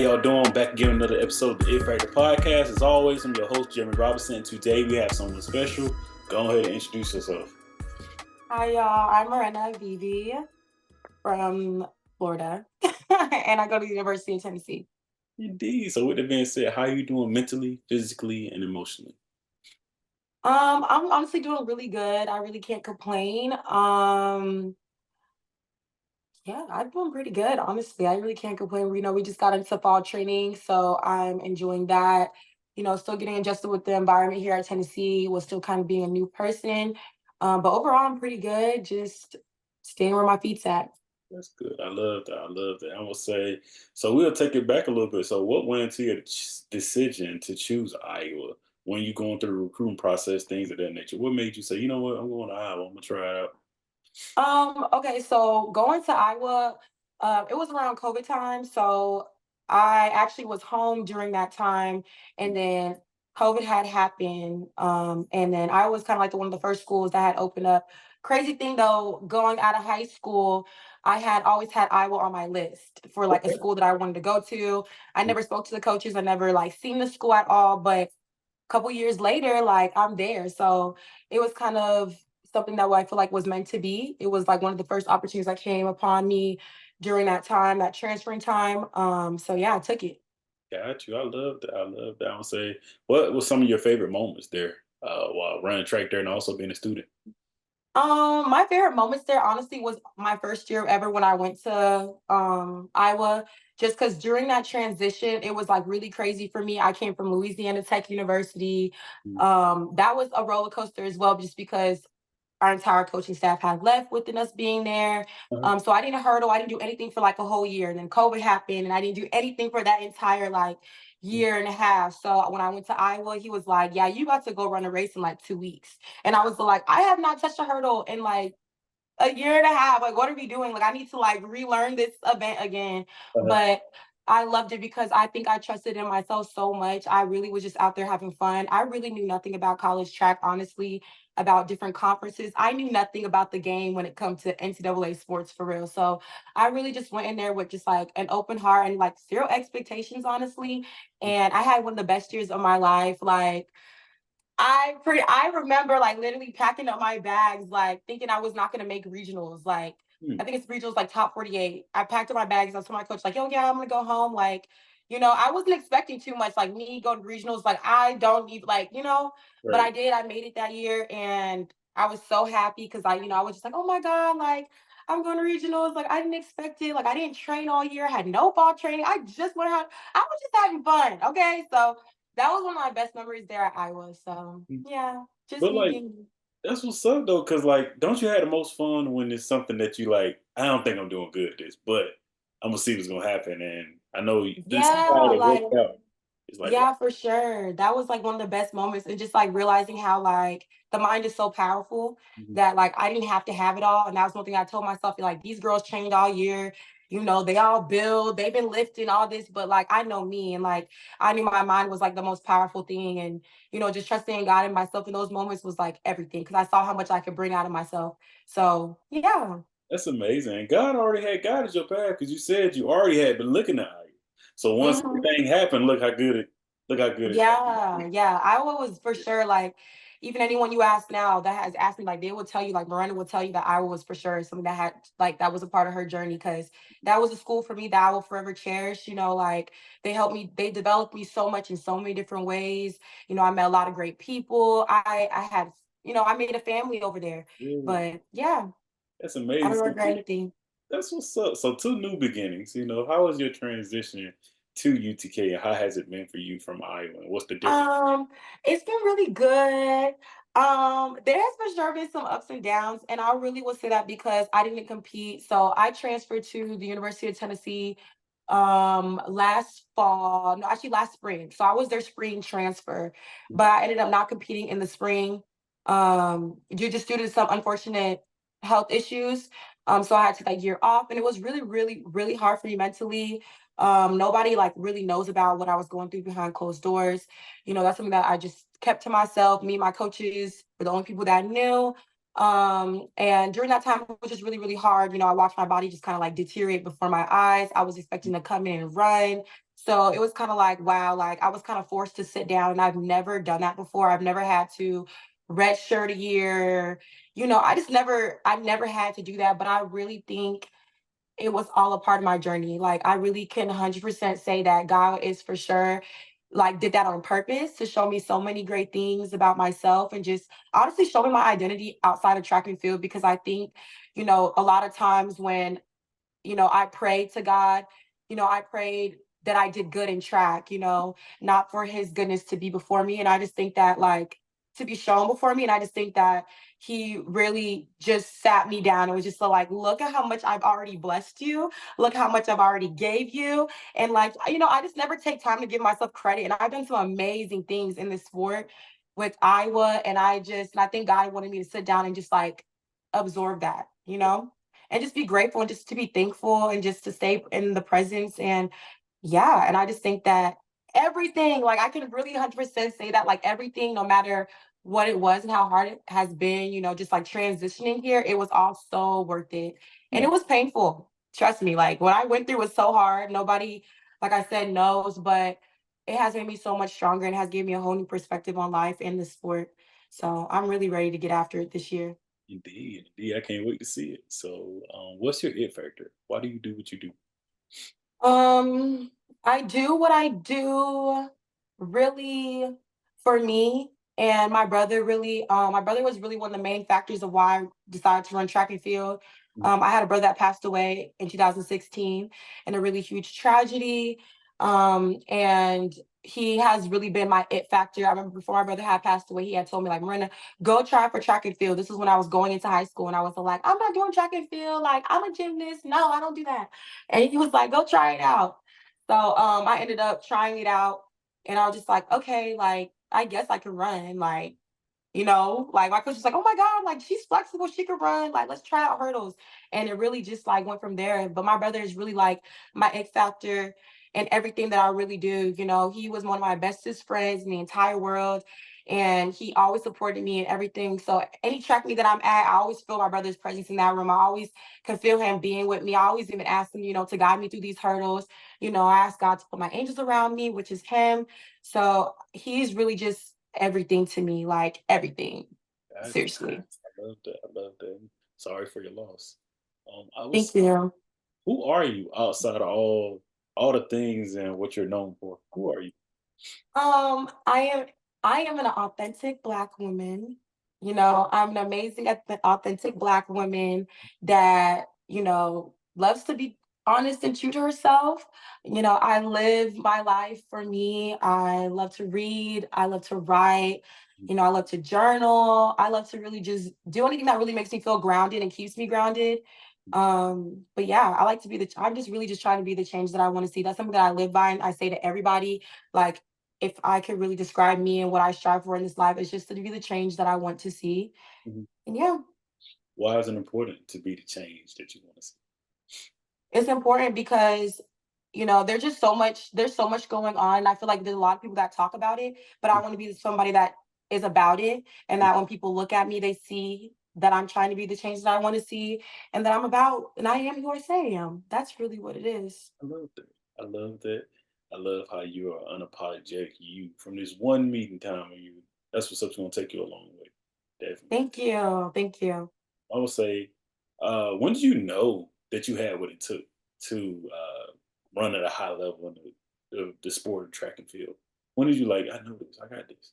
y'all doing? Back again, another episode of the It Factor Podcast. As always, I'm your host, Jeremy Robinson. Today we have someone special. Go ahead and introduce yourself. Hi, y'all. I'm Myreanna Bebe from Florida, and I go to the University of Tennessee. Indeed. So with that being said, how are you doing mentally, physically, and emotionally? I'm honestly doing really good. I really can't complain. Yeah, I'm doing pretty good, honestly. I really can't complain. We just got into fall training, so I'm enjoying that. Still getting adjusted with the environment here at Tennessee, was still kind of being a new person. But overall, I'm pretty good. Just staying where my feet's at. That's good. I love that. I love that. I will say, so we'll take it back a little bit. So what went into your decision to choose Iowa when you going through the recruiting process, things of that nature? What made you say, you know what, I'm going to Iowa. I'm going to try it out. Okay, so going to Iowa, it was around COVID time. So I actually was home during that time, and then COVID had happened. And then I was kind of like one of the first schools that had opened up. Crazy thing though, going out of high school, I had always had Iowa on my list for like a Okay. school that I wanted to go to. I never spoke to the coaches. I never like seen the school at all, but couple years later, like I'm there. So it was kind of something that I feel like was meant to be. It was like one of the first opportunities that came upon me during that time, that transferring time. So yeah, I took it. Got you. I love that. I love that. I would say, what was some of your favorite moments there while running track there and also being a student? My favorite moments there honestly was my first year ever when I went to Iowa. Just because during that transition, it was like really crazy for me. I came from Louisiana Tech University. Mm. That was a roller coaster as well, just because our entire coaching staff had left within us being there. Uh-huh. So I didn't hurdle. I didn't do anything for like a whole year. And then COVID happened and I didn't do anything for that entire like year and a half. So when I went to Iowa, he was like, yeah, you got to go run a race in like 2 weeks. And I was like, I have not touched a hurdle in like a year and a half. Like, what are we doing? Like, I need to like relearn this event again. Uh-huh. But I loved it because I think I trusted in myself so much. I really was just out there having fun. I really knew nothing about college track, honestly, about different conferences. I knew nothing about the game when it comes to NCAA sports for real. So I really just went in there with just like an open heart and like zero expectations, honestly. And I had one of the best years of my life. Like I remember like literally packing up my bags, like thinking I was not gonna make regionals. Like Hmm. I think it's regionals like top 48. I packed up my bags. I told my coach, like, yo, yeah, I'm gonna go home. Like, I wasn't expecting too much. Like me going to regionals, like I don't even like, but Right. I did. I made it that year and I was so happy because I was just like, oh my God, like I'm going to regionals. Like I didn't expect it. Like I didn't train all year, I had no fall training. I just went out, I was just having fun. Okay. So that was one of my best memories there at Iowa. So Mm. yeah, just But me like, being. that's what's up though, because like, don't you have the most fun when it's something that you like? I don't think I'm doing good at this, but I'm gonna see what's gonna happen, and I know this is how Yeah, it like worked out. It's like, wow. yeah, for sure. That was like one of the best moments, and just like realizing how like the mind is so powerful Mhm. that like I didn't have to have it all. And that was one thing I told myself, like these girls trained all year, they all build, they've been lifting all this, but like I know me and like I knew my mind was like the most powerful thing. And just trusting in God and myself in those moments was like everything because I saw how much I could bring out of myself. So yeah. That's amazing. And God already had guided your path because you said you already had been looking at you. So once Mhm. everything happened, look how good it Yeah, yeah. Iowa was for sure like even anyone you ask now that has asked me, like they will tell you, like Miranda will tell you that Iowa was for sure something that had like that was a part of her journey because that was a school for me that I will forever cherish. Like they helped me, they developed me so much in so many different ways. I met a lot of great people. I had, I made a family over there. really. But yeah, That's I amazing. don't So regret anything. that's what's up. So two new beginnings. How was your transition to UTK and how has it been for you from Iowa? What's the difference? Um, it's been really good. There has for sure been some ups and downs, and I really will say that because I didn't compete. So I transferred to the University of Tennessee last fall, no, actually last spring. So I was their spring transfer, but I ended up not competing in the spring due to some unfortunate health issues. So I had to take that year off, and it was really, really, really hard for me mentally. Nobody like really knows about what I was going through behind closed doors. That's something that I just kept to myself. Me and my coaches were the only people that knew. And during that time, it was just really, really hard. I watched my body just kind of like deteriorate before my eyes. I was expecting to come in and run. So it was kind of like, wow, like I was kind of forced to sit down and I've never done that before. I've never had to redshirt a year. I've never had to do that, but I really think it was all a part of my journey. Like I really can 100% say that God is for sure like did that on purpose to show me so many great things about myself and just honestly show me my identity outside of track and field because I think, a lot of times when I prayed to God. I prayed that I did good in track, not for his goodness to be before me. And I just think that, like, to be shown before me. And I just think that he really just sat me down and was just so like, look at how much I've already blessed you. Look how much I've already gave you. And like, I just never take time to give myself credit. And I've done some amazing things in this sport with Iowa. And I think God wanted me to sit down and just like absorb that, and just be grateful and just to be thankful and just to stay in the presence. And yeah, and I just think that everything, like I can really 100% say that, like everything, no matter what it was and how hard it has been, just like transitioning here, it was all so worth it. And Yeah, it was painful. Trust me, like what I went through was so hard. Nobody, like I said, knows, but it has made me so much stronger and has given me a whole new perspective on life and the sport. So I'm really ready to get after it this year. indeed, indeed. I can't wait to see it. So, what's your it factor? Why do you do what you do? Um, I do what I do really for me. And my brother was really one of the main factors of why I decided to run track and field. Mhm. I had a brother that passed away in 2016 in a really huge tragedy. And he has really been my it factor. I remember before my brother had passed away, he had told me, like, Miranda, go try for track and field. This is when I was going into high school. And I was like, I'm not doing track and field. Like, I'm a gymnast. No, I don't do that. And he was like, go try it out. So I ended up trying it out and I was just like, okay, like I guess I can run. Like, like my coach was like, oh my God, like she's flexible, she can run, like let's try out hurdles. And it really just like went from there. But my brother is really like my X factor and everything that I really do. He was one of my bestest friends in the entire world. And he always supported me and everything. So any track meet that I'm at, I always feel my brother's presence in that room. I always can feel him being with me. I always even ask him, to guide me through these hurdles. I ask God to put my angels around me, which is him. So he's really just everything to me, like everything. Gotcha. Seriously. I love that. I love that. Sorry for your loss. I Thank was. you. Who are you outside of all the things and what you're known for? Who are you? I am an authentic Black woman. I'm an amazing authentic Black woman that, loves to be honest and true to herself. I live my life for me. I love to read, I love to write, I love to journal. I love to really just do anything that really makes me feel grounded and keeps me grounded. But yeah, I like to be I'm just really just trying to be the change that I want to see. That's something that I live by and I say to everybody. Like if I could really describe me and what I strive for in this life, it's just to be the change that I want to see. Mhm. And yeah, Why is it important to be the change that you want to see? it's important because there's so much going on. I feel like there's a lot of people that talk about it, but I want to be somebody that is about it and that when people look at me, they see that I'm trying to be the change that I want to see and that I'm about and I am who I say I am. That's really what it is. I love that. I love that. I love how you are unapologetic. You from this one meeting time, and you that's what's up. Going to take you a long way. Definitely. Thank you. Thank you. I would say, when did you know that you had what it took to run at a high level in the sport of track and field? When did you like? I know this. I got this.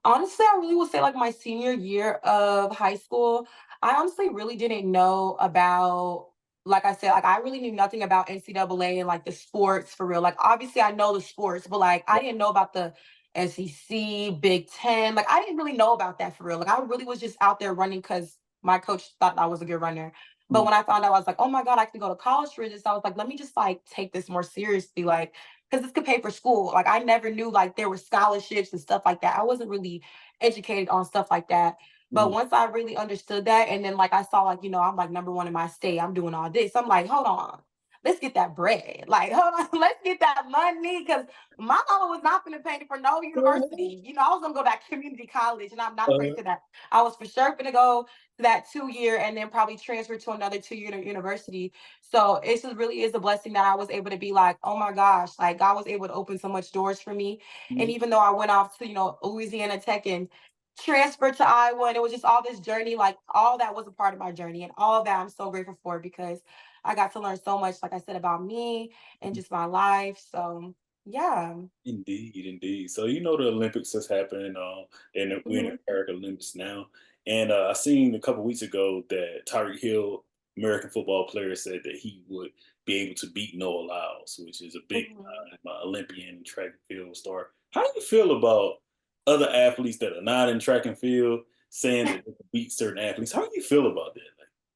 Honestly, I really would say like my senior year of high school, I honestly really didn't know about, like I said, like I really knew nothing about NCAA and like the sports for real. Like obviously I know the sports, but like I Right. didn't know about the SEC, Big Ten. Like I didn't really know about that for real. Like I really was just out there running because my coach thought I was a good runner. But Mhm, when I found out, I was like, oh my God, I can go to college for this. I was like, let me just like take this more seriously. Like because this could pay for school. Like I never knew like there were scholarships and stuff like that. I wasn't really educated on stuff like that. But mhm, once I really understood that, and then like I saw like, I'm like number one in my state, I'm doing all this. I'm like, hold on. let's get that bread. Like, hold on, let's get that money. Cause my mama was not gonna pay for no Uh-huh. university. You know, I was gonna go back to community college, and I'm not afraid Uh-huh. to that. I was for sure gonna go to that 2 year and then probably transfer to another 2 year university. So it just really is a blessing that I was able to be like, oh my gosh, like God was able to open so much doors for me. And Mhm. even though I went off to, Louisiana Tech and transferred to Iowa, and it was just all this journey, like all that was a part of my journey. And all of that I'm so grateful for because I got to learn so much, like I said, about me and just my life. So yeah. Indeed, indeed. So you know the Olympics is happening. And we're in Mhm. the Paralympics now. And I seen a couple weeks ago that Tyreek Hill, American football player, said that he would be able to beat Noah Lyles, which is a big Mhm. Olympian track and field star. How do you feel about other athletes that are not in track and field saying that they can beat certain athletes? How do you feel about that?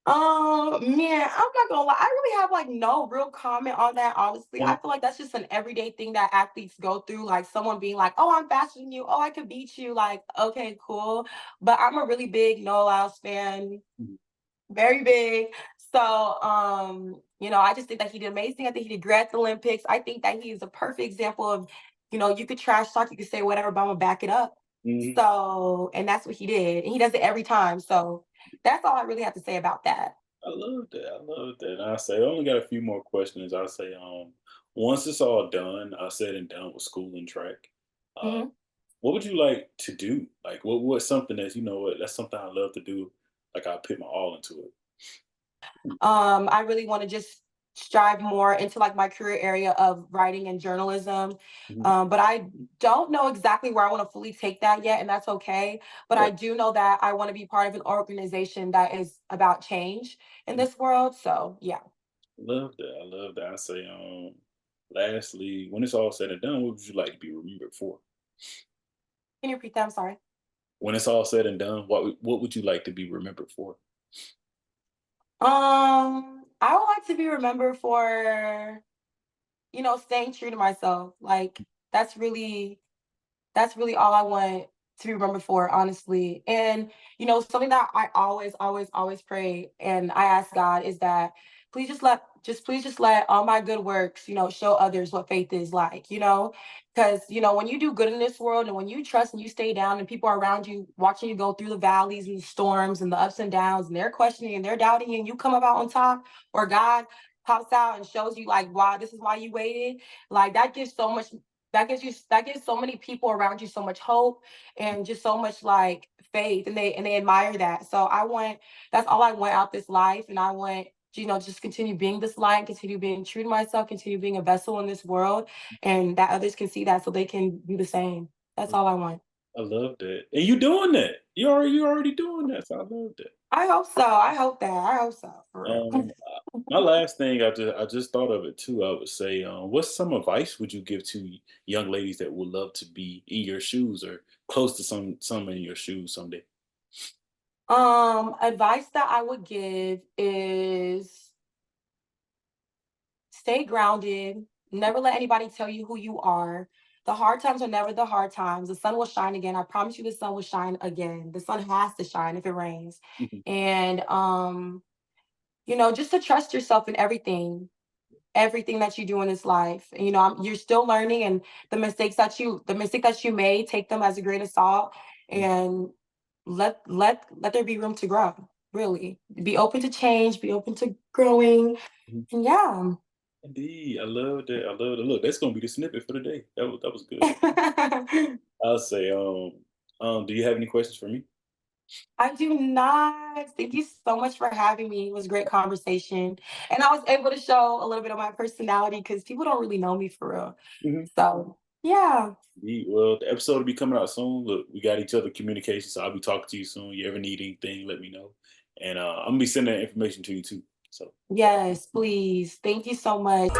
Man, I'm not gonna lie. I really have like no real comment on that. Honestly, Like, I feel like that's just an everyday thing that athletes go through. Like someone being like, "Oh, I'm faster than you. Oh, I could beat you." Like, okay, cool. But I'm a really big Noah Lyles fan, mhm, very big. So, I just think that he did amazing. I think he did great at the Olympics. I think that he is a perfect example of, you could trash talk, you could say whatever, but I'm gonna back it up. mhm. So, and that's what he did. And he does it every time. So that's all I really have to say about that. I love that. I love that. And I say I only got a few more questions. I say once it's all done, I said and done with school and track. Uh, Mhm. what would you like to do? Like what's something that you know what that's something I love to do. Like I put my all into it. I really want to just strive more into like my career area of writing and journalism. Mhm. But I don't know exactly where I want to fully take that yet, and that's okay. But Yeah, I do know that I want to be part of an organization that is about change in mhm. this world. So yeah. Love that. I love that. I say lastly, when it's all said and done, what would you like to be remembered for? Can you repeat that? I'm sorry. When it's all said and done, what would you like to be remembered for? I would like to be remembered for, staying true to myself. Like that's really That's really all I want to be remembered for, honestly. And, something that I always, always, always pray and I ask God is that please just let all my good works, show others what faith is like, because, when you do good in this world and when you trust and you stay down and people are around you watching you go through the valleys and the storms and the ups and downs and they're questioning and they're doubting you and you come about on top, or God pops out and shows you like, wow, this is why you waited. Like that gives so many people around you so much hope and just so much like faith, and they admire that. So that's all I want out this life, and I want just continue being this light, continue being true to myself, continue being a vessel in this world, and that others can see that so they can do the same. That's all I want. I love that. And you doing that. You already doing that. So I love that. I hope so. I hope so, for real. My last thing, I just thought of it too. I would say, what's some advice would you give to young ladies that would love to be in your shoes or close to some in your shoes someday? Advice that I would give is stay grounded. Never let anybody tell you who you are. The hard times are never the hard times. The sun will shine again. I promise you the sun will shine again. The sun has to shine if it rains. Mhm, And just to trust yourself in everything that you do in this life. And, you're still learning, and the mistake that you made, take them as a grain of salt, mhm, and let there be room to grow. Really, be open to change, be open to growing, mhm. and yeah. Indeed, I love that. I love that. Look, that's gonna be the snippet for the day. That was good. I'll say, do you have any questions for me? I do not. Thank you so much for having me. It was a great conversation. And I was able to show a little bit of my personality because people don't really know me for real. Mhm. So, yeah. Indeed. Well, the episode will be coming out soon. Look, we got each other communication, so I'll be talking to you soon. You ever need anything, let me know. And I'm gonna be sending that information to you too. So Yes, please. Thank you so much.